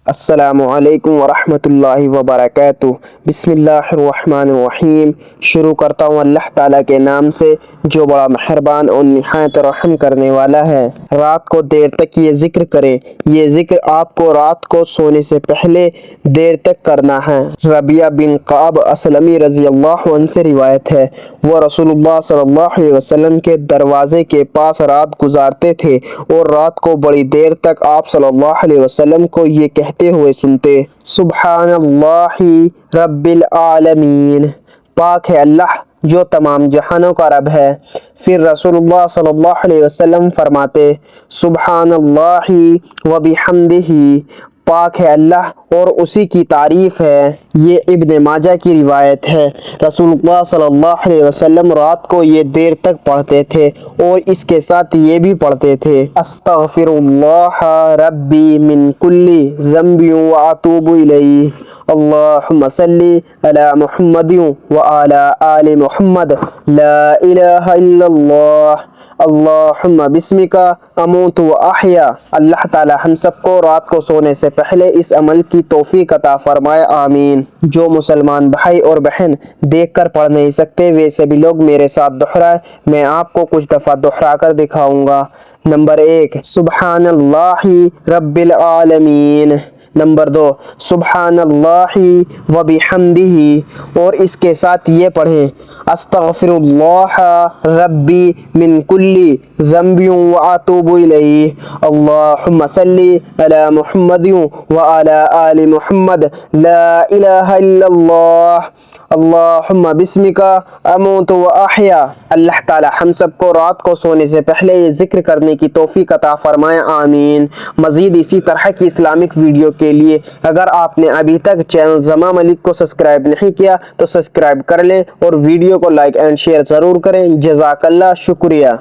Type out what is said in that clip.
السلام علیکم ورحمۃ اللہ وبرکاتہ۔ بسم اللہ الرحمن الرحیم۔ شروع کرتا ہوں اللہ تعالیٰ کے نام سے جو بڑا مہربان اور نہایت رحم کرنے والا ہے۔ رات کو دیر تک یہ ذکر کریں۔ یہ ذکر آپ کو رات کو سونے سے پہلے دیر تک کرنا ہے۔ ربیہ بن کعب اسلمی رضی اللہ عنہ سے روایت ہے، وہ رسول اللہ صلی اللہ علیہ وسلم کے دروازے کے پاس رات گزارتے تھے اور رات کو بڑی دیر تک آپ صلی اللہ علیہ وسلم کو یہ کہتے ہوئے سنتے: سبحان اللہ رب العالمین، پاک ہے اللہ جو تمام جہانوں کا رب ہے۔ پھر رسول اللہ صلی اللہ علیہ وسلم فرماتے: سبحان اللہ و بحمدہ، پاک ہے اللہ اور اسی کی تعریف ہے۔ یہ ابن ماجہ کی روایت ہے۔ رسول اللہ صلی اللہ علیہ وسلم رات کو یہ دیر تک پڑھتے تھے اور اس کے ساتھ یہ بھی پڑھتے تھے: استغفر اللہ ربی من کل ذنب واتوب الیہ، اللہم صلی علی محمد وعلی آل محمد، لا الہ الا اللہ، اللہم بسمک اموت و احیا۔ اللہ تعالی ہم سب کو رات کو سونے سے پہلے اس عمل کی توفیق عطا فرمائے، آمین۔ جو مسلمان بھائی اور بہن دیکھ کر پڑھ نہیں سکتے وہ سبھی لوگ میرے ساتھ دہرائیں، میں آپ کو کچھ دفعہ دہرا کر دکھاؤں گا۔ نمبر 1، سبحان اللہ رب العالمین۔ نمبر 2، سبحان اللہ و بحمدہ، اور اس کے ساتھ یہ پڑھیں: استغفر اللہ ربی من کل ذنب واتوب الیہ، اللہم صلی علی محمد وعلی آل محمد، لا الہ الا اللہ، اللہم بسمک اموت و احیا۔ اللہ تعالی ہم سب کو رات کو سونے سے پہلے یہ ذکر کرنے کی توفیق عطا فرمائے، آمین۔ مزید اسی طرح کی اسلامک ویڈیو کے لیے اگر آپ نے ابھی تک چینل زماں ملک کو سبسکرائب نہیں کیا تو سبسکرائب کر لیں اور ویڈیو کو لائک اینڈ شیئر ضرور کریں۔ جزاک اللہ، شکریہ۔